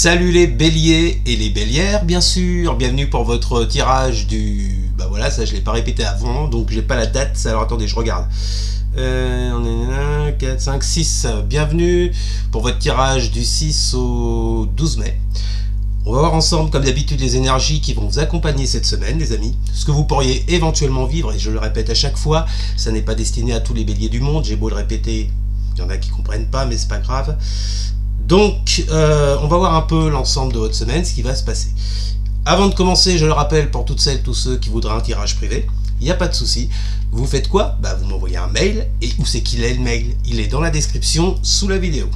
Salut les béliers et les bélières, bien sûr. Bienvenue pour votre tirage du... Bah voilà, ça je l'ai pas répété avant, donc j'ai pas la date. Alors attendez, je regarde. On est 4, 5, 6. Bienvenue pour votre tirage du 6 au 12 mai. On va voir ensemble, comme d'habitude, les énergies qui vont vous accompagner cette semaine, les amis. Ce que vous pourriez éventuellement vivre, et je le répète à chaque fois, ça n'est pas destiné à tous les béliers du monde. J'ai beau le répéter, il y en a qui comprennent pas, mais c'est pas grave. Donc, on va voir un peu l'ensemble de votre semaine, ce qui va se passer. Avant de commencer, je le rappelle, pour toutes celles, tous ceux qui voudraient un tirage privé, il n'y a pas de souci. Vous faites quoi? Bah, vous m'envoyez un mail. Et où c'est qu'il est le mail? Il est dans la description sous la vidéo.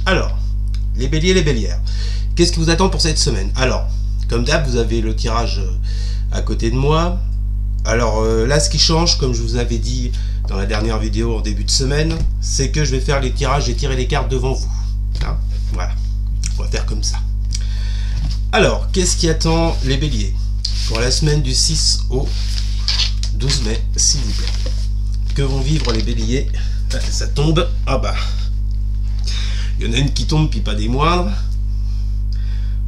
Alors, les béliers, les bélières, qu'est-ce qui vous attend pour cette semaine? Alors, comme d'hab, vous avez le tirage à côté de moi. Alors là, ce qui change, comme je vous avais dit dans la dernière vidéo en début de semaine, c'est que je vais faire les tirages et tirer les cartes devant vous. Hein, voilà, on va faire comme ça. Alors, qu'est-ce qui attend les béliers pour la semaine du 6 au 12 mai, s'il vous plaît? Que vont vivre les béliers? Ça tombe. Ah bah, il y en a une qui tombe, puis pas des moindres.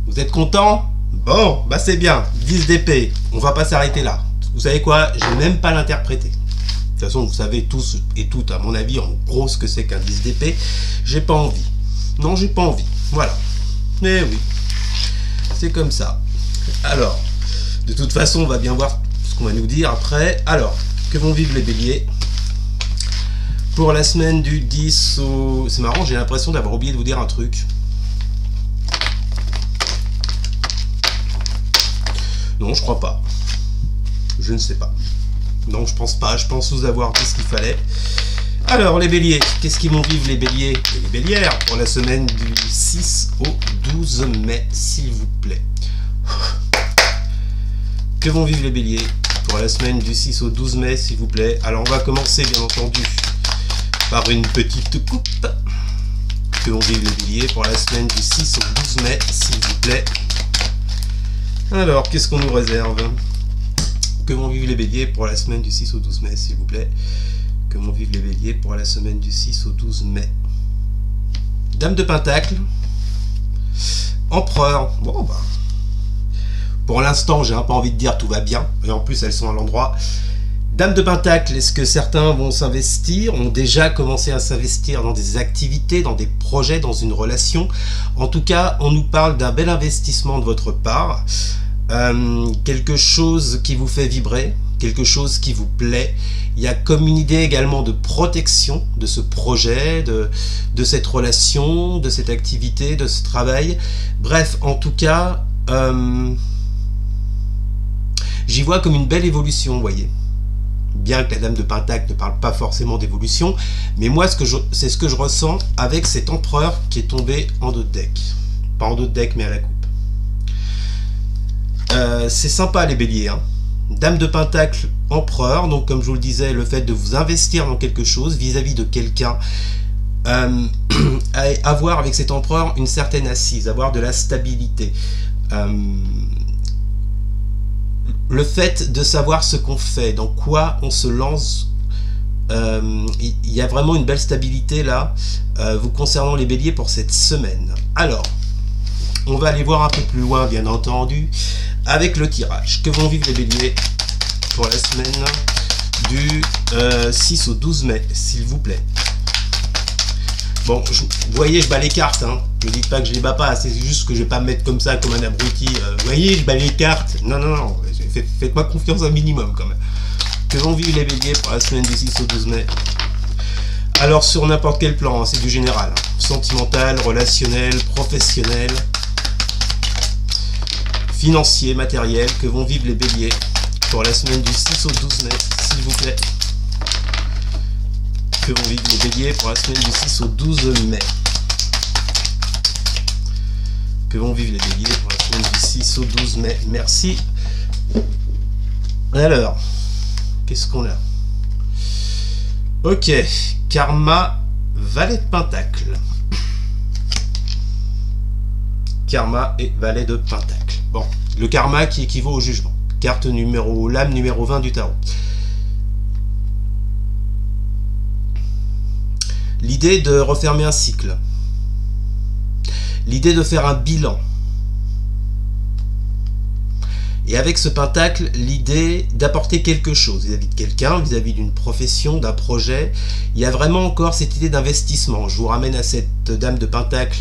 Vous êtes content? Bon, bah c'est bien. 10 d'épée, on va pas s'arrêter là. Vous savez quoi? Je vais même pas l'interpréter. De toute façon, vous savez tous et toutes, à mon avis, en gros, ce que c'est qu'un 10 d'épée. J'ai pas envie. Non, j'ai pas envie. Voilà. Mais oui. C'est comme ça. Alors, de toute façon, on va bien voir ce qu'on va nous dire après. Alors, que vont vivre les béliers pour la semaine du 10 au... C'est marrant, j'ai l'impression d'avoir oublié de vous dire un truc. Non, je crois pas. Je ne sais pas. Non, je pense pas. Je pense vous avoir dit ce qu'il fallait. Alors, les béliers, qu'est-ce qu'ils vont vivre les béliers et les bélières pour la semaine du 6 au 12 mai, s'il vous plaît? Que vont vivre les béliers pour la semaine du 6 au 12 mai, s'il vous plaît? Alors, on va commencer, bien entendu, par une petite coupe. Que vont vivre les béliers pour la semaine du 6 au 12 mai, s'il vous plaît? Alors, qu'est-ce qu'on nous réserve? Que vont vivre les béliers pour la semaine du 6 au 12 mai, s'il vous plaît? Que vont vivre les béliers pour la semaine du 6 au 12 mai? Dame de Pentacle. Empereur. Bon, bah. Pour l'instant, j'ai un peu envie de dire tout va bien. Et en plus, elles sont à l'endroit. Dame de Pentacle, est-ce que certains vont s'investir, ont déjà commencé à s'investir dans des activités, dans des projets, dans une relation? En tout cas, on nous parle d'un bel investissement de votre part. Quelque chose qui vous fait vibrer, quelque chose qui vous plaît. Il y a comme une idée également de protection de ce projet, de cette relation, de cette activité, de ce travail. Bref, en tout cas, j'y vois comme une belle évolution, vous voyez. Bien que la Dame de Pentacle ne parle pas forcément d'évolution, mais moi, c'est ce que je ressens avec cet empereur qui est tombé en dos de deck. Pas en dos de deck, mais à la coupe. C'est sympa les béliers, hein. Dame de Pentacle, empereur, donc comme je vous le disais, le fait de vous investir dans quelque chose vis-à-vis de quelqu'un, avoir avec cet empereur une certaine assise, avoir de la stabilité, le fait de savoir ce qu'on fait, dans quoi on se lance, il y a vraiment une belle stabilité là, vous concernant les béliers pour cette semaine. Alors, on va aller voir un peu plus loin, bien entendu, avec le tirage. Que vont vivre les béliers pour la semaine du 6 au 12 mai, s'il vous plaît? Bon, vous voyez, je bats les cartes, hein. Ne dites pas que je les bats pas, c'est juste que je vais pas me mettre comme ça, comme un abruti. Vous voyez, je bats les cartes. Non, non, non, faites-moi confiance un minimum quand même. Que vont vivre les béliers pour la semaine du 6 au 12 mai? Alors, sur n'importe quel plan, hein, c'est du général. Hein. Sentimental, relationnel, professionnel, financier, matériel. Que vont vivre les béliers pour la semaine du 6 au 12 mai, s'il vous plaît? Que vont vivre les béliers pour la semaine du 6 au 12 mai? Que vont vivre les béliers pour la semaine du 6 au 12 mai? Merci. Alors, qu'est-ce qu'on a? Ok, karma, valet de pentacle. Karma et valet de pentacle. Bon, le karma qui équivaut au jugement. Carte numéro, lame numéro 20 du tarot. L'idée de refermer un cycle. L'idée de faire un bilan. Et avec ce pentacle, l'idée d'apporter quelque chose vis-à-vis de quelqu'un, vis-à-vis d'une profession, d'un projet. Il y a vraiment encore cette idée d'investissement. Je vous ramène à cette dame de pentacle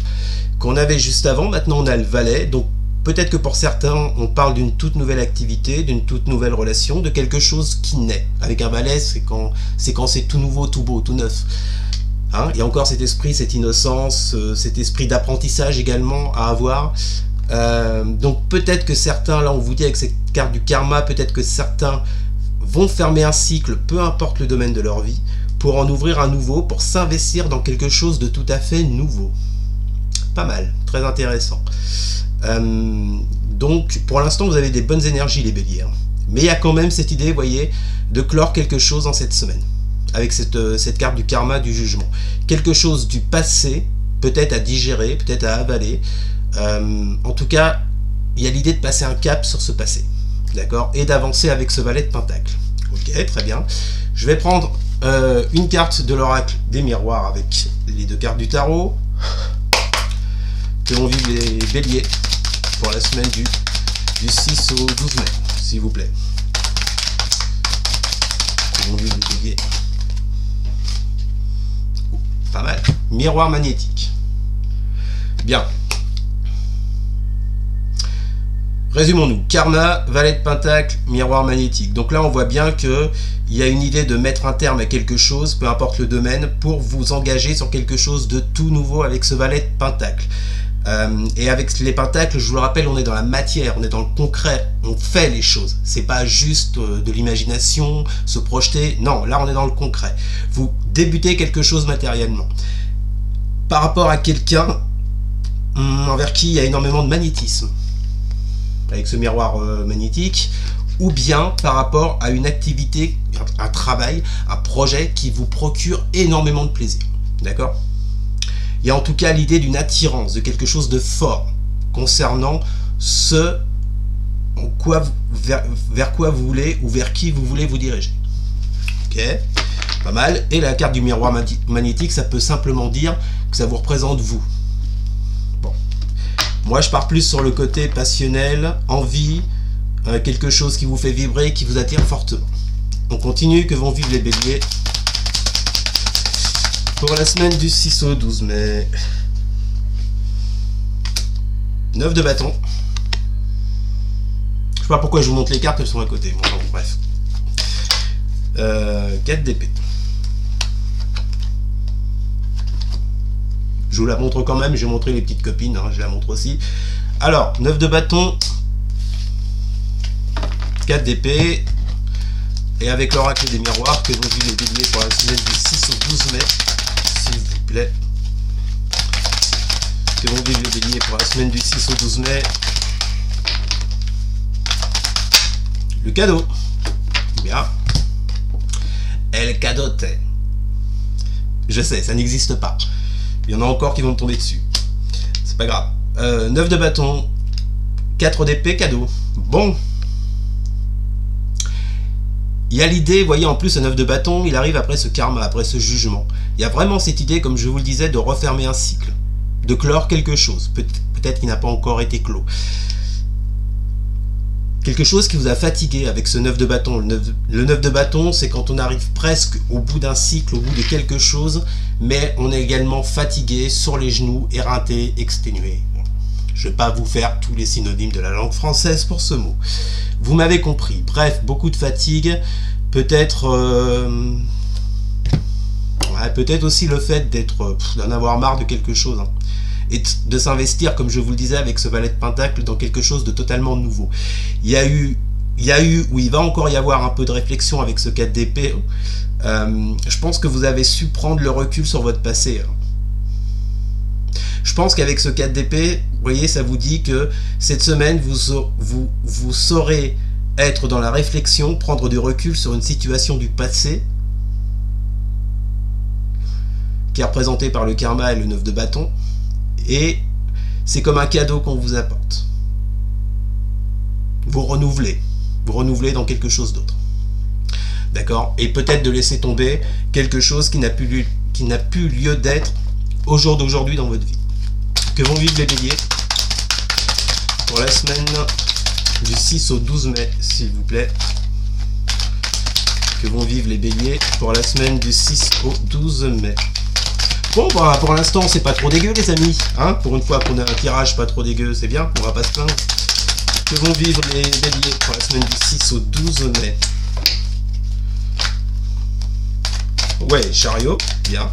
qu'on avait juste avant. Maintenant, on a le valet. Donc, peut-être que pour certains, on parle d'une toute nouvelle activité, d'une toute nouvelle relation, de quelque chose qui naît. Avec un valet, c'est quand c'est tout nouveau, tout beau, tout neuf. Hein, il y a encore cet esprit, cette innocence, cet esprit d'apprentissage également à avoir. Donc peut-être que certains, là on vous dit avec cette carte du karma, peut-être que certains vont fermer un cycle, peu importe le domaine de leur vie, pour en ouvrir un nouveau, pour s'investir dans quelque chose de tout à fait nouveau. Pas mal, très intéressant. Donc pour l'instant vous avez des bonnes énergies les béliers, hein. Mais il y a quand même cette idée, vous voyez, de clore quelque chose en cette semaine. Avec cette carte du karma, du jugement. Quelque chose du passé, peut-être à digérer, peut-être à avaler. En tout cas, il y a l'idée de passer un cap sur ce passé. D'accord? Et d'avancer avec ce valet de pentacle. Ok, très bien. Je vais prendre une carte de l'oracle des miroirs avec les 2 cartes du tarot. Que vont vivre les béliers pour la semaine du 6 au 12 mai, s'il vous plaît. Que vont vivre les béliers. Pas mal. Miroir magnétique. Bien. Résumons-nous. Karma, valet de pentacle, miroir magnétique. Donc là, on voit bien qu'il y a une idée de mettre un terme à quelque chose, peu importe le domaine, pour vous engager sur quelque chose de tout nouveau avec ce valet de pentacle. Et avec les pentacles, je vous le rappelle, on est dans la matière, on est dans le concret, on fait les choses. C'est pas juste de l'imagination, se projeter. Non, là, on est dans le concret. Vous débutez quelque chose matériellement. Par rapport à quelqu'un envers qui il y a énormément de magnétisme, avec ce miroir magnétique, ou bien par rapport à une activité, un travail, un projet qui vous procure énormément de plaisir. D'accord ? Il y a en tout cas l'idée d'une attirance, de quelque chose de fort concernant ce vers quoi vous voulez ou vers qui vous voulez vous diriger. Ok, pas mal. Et la carte du miroir magnétique, ça peut simplement dire que ça vous représente vous. Bon, moi je pars plus sur le côté passionnel, envie, quelque chose qui vous fait vibrer, qui vous attire fortement. On continue, que vont vivre les béliers pour la semaine du 6 au 12 mai. 9 de bâton. Je sais pas pourquoi je vous montre les cartes, elles sont à côté. Bon, bref. 4 d'épée. Je vous la montre quand même, j'ai montré les petites copines, hein, je la montre aussi. Alors, 9 de bâton. 4 d'épée. Et avec l'oracle des miroirs, que vont vivre les béliers pour la semaine du 6 au 12 mai. S'il vous plaît. Que vont vivre les béliers pour la semaine du 6 au 12 mai. Le cadeau. Bien. El cadote. Je sais, ça n'existe pas. Il y en a encore qui vont me tomber dessus. C'est pas grave. 9 de bâton. 4 d'épée, cadeau. Bon. Il y a l'idée, vous voyez, en plus, ce 9 de bâton, il arrive après ce karma, après ce jugement. Il y a vraiment cette idée, comme je vous le disais, de refermer un cycle, de clore quelque chose, peut-être qu'il n'a pas encore été clos. Quelque chose qui vous a fatigué avec ce 9 de bâton. Le 9 de bâton, c'est quand on arrive presque au bout d'un cycle, au bout de quelque chose, mais on est également fatigué, sur les genoux, éreinté, exténué. Je ne vais pas vous faire tous les synonymes de la langue française pour ce mot. Vous m'avez compris. Bref, beaucoup de fatigue. Peut-être peut-être aussi le fait d'en avoir marre de quelque chose. Hein. Et de s'investir, comme je vous le disais, avec ce valet de pentacle, dans quelque chose de totalement nouveau. Il y a eu, ou il va encore y avoir un peu de réflexion avec ce 4 d'épée. Je pense que vous avez su prendre le recul sur votre passé. Hein. Je pense qu'avec ce 4 d'épée, vous voyez, ça vous dit que cette semaine, vous saurez être dans la réflexion, prendre du recul sur une situation du passé, qui est représentée par le karma et le 9 de bâton, et c'est comme un cadeau qu'on vous apporte. Vous renouvelez dans quelque chose d'autre. D'accord? Et peut-être de laisser tomber quelque chose qui n'a plus lieu d'être au jour d'aujourd'hui dans votre vie. Que vont vivre les béliers pour la semaine du 6 au 12 mai, s'il vous plaît. Que vont vivre les béliers pour la semaine du 6 au 12 mai. Bon, bah, pour l'instant, c'est pas trop dégueu, les amis. Hein, pour une fois qu'on a un tirage pas trop dégueu, c'est bien, on va pas se plaindre. Que vont vivre les béliers pour la semaine du 6 au 12 mai. Ouais, chariot, bien.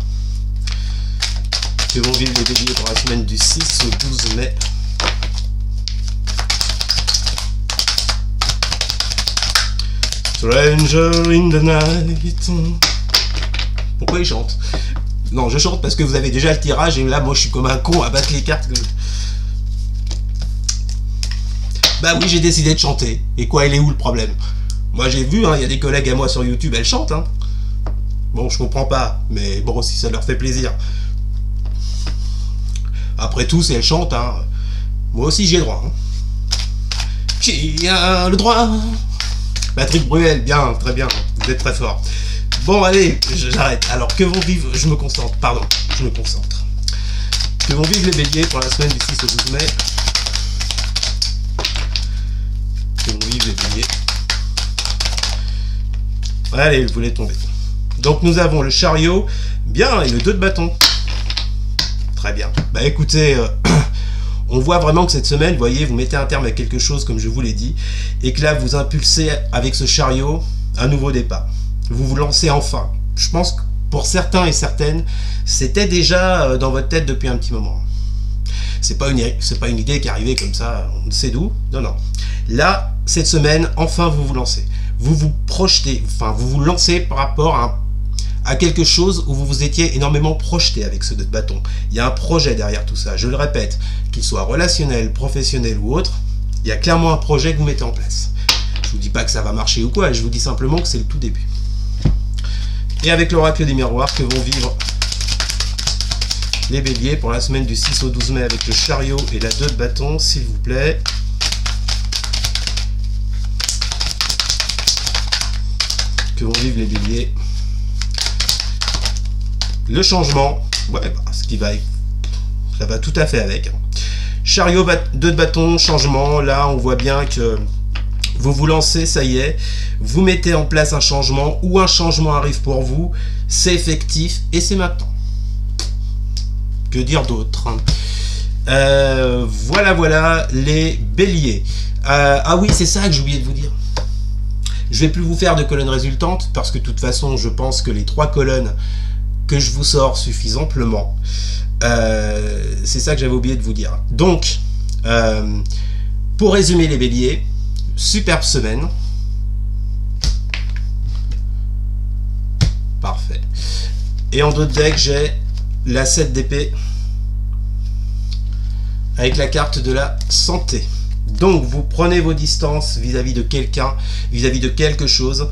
Que vont vivre les béliers pour la semaine du 6 au 12 mai. Stranger in the night. Pourquoi il chante? Non, je chante parce que vous avez déjà le tirage et là, moi, je suis comme un con à battre les cartes. Bah oui, j'ai décidé de chanter. Et quoi, il est où le problème? Moi, j'ai vu, hein, il y a des collègues à moi sur YouTube, elles chantent. Hein. Bon, je comprends pas, mais bon, si ça leur fait plaisir. Après tout, si elles chantent, hein, moi aussi j'ai droit. Hein. Qui a le droit? Patrick Bruel, bien, très bien, vous êtes très fort. Bon, allez, j'arrête. Alors, que vont vivre... Je me concentre, pardon, je me concentre. Que vont vivre les béliers pour la semaine du 6 au 12 mai? Que vont vivre les béliers? Allez, vous voulez tomber. Donc, nous avons le chariot, bien, et le 2 de bâton. Très bien. Bah, écoutez... on voit vraiment que cette semaine, vous voyez, vous mettez un terme à quelque chose, comme je vous l'ai dit, et que là, vous impulsez avec ce chariot un nouveau départ. Vous vous lancez enfin. Je pense que pour certains et certaines, c'était déjà dans votre tête depuis un petit moment. C'est pas une idée qui est arrivée comme ça, on ne sait d'où. Non, non. Là, cette semaine, enfin, vous vous lancez. Vous vous projetez, enfin, vous vous lancez par rapport à quelque chose où vous vous étiez énormément projeté avec ce 2 de bâton. Il y a un projet derrière tout ça. Je le répète, qu'il soit relationnel, professionnel ou autre, il y a clairement un projet que vous mettez en place. Je vous dis pas que ça va marcher ou quoi, je vous dis simplement que c'est le tout début. Et avec l'oracle des miroirs, que vont vivre les béliers pour la semaine du 6 au 12 mai avec le chariot et la 2 de bâton, s'il vous plaît. Que vont vivre les béliers? Le changement, ouais, bah, ce qui va, ça va tout à fait avec. Chariot, 2 de bâton, changement. Là, on voit bien que vous vous lancez, ça y est. Vous mettez en place un changement ou un changement arrive pour vous. C'est effectif et c'est maintenant. Que dire d'autre? Voilà les béliers. Ah oui, c'est ça que j'ai oublié de vous dire. Je vais plus vous faire de colonnes résultantes parce que de toute façon, je pense que les 3 colonnes que je vous sors suffisent amplement. C'est ça que j'avais oublié de vous dire. Donc, pour résumer les béliers, superbe semaine. Parfait. Et en dos de deck, j'ai la 7 d'épée avec la carte de la santé. Donc, vous prenez vos distances vis-à-vis de quelqu'un, vis-à-vis de quelque chose,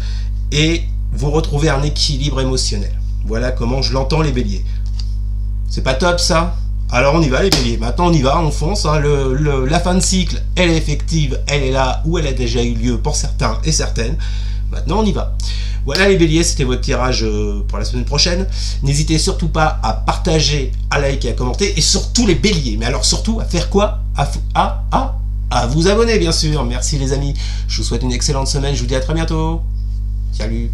et vous retrouvez un équilibre émotionnel. Voilà comment je l'entends, les béliers. C'est pas top, ça? Alors on y va, les béliers. Maintenant on y va, on fonce. Hein. La fin de cycle, elle est effective, elle est là, ou elle a déjà eu lieu pour certains et certaines. Maintenant on y va. Voilà les béliers, c'était votre tirage pour la semaine prochaine. N'hésitez surtout pas à partager, à liker, à commenter. Et surtout les béliers. Mais alors surtout, à faire quoi? À vous abonner, bien sûr. Merci les amis. Je vous souhaite une excellente semaine. Je vous dis à très bientôt. Salut.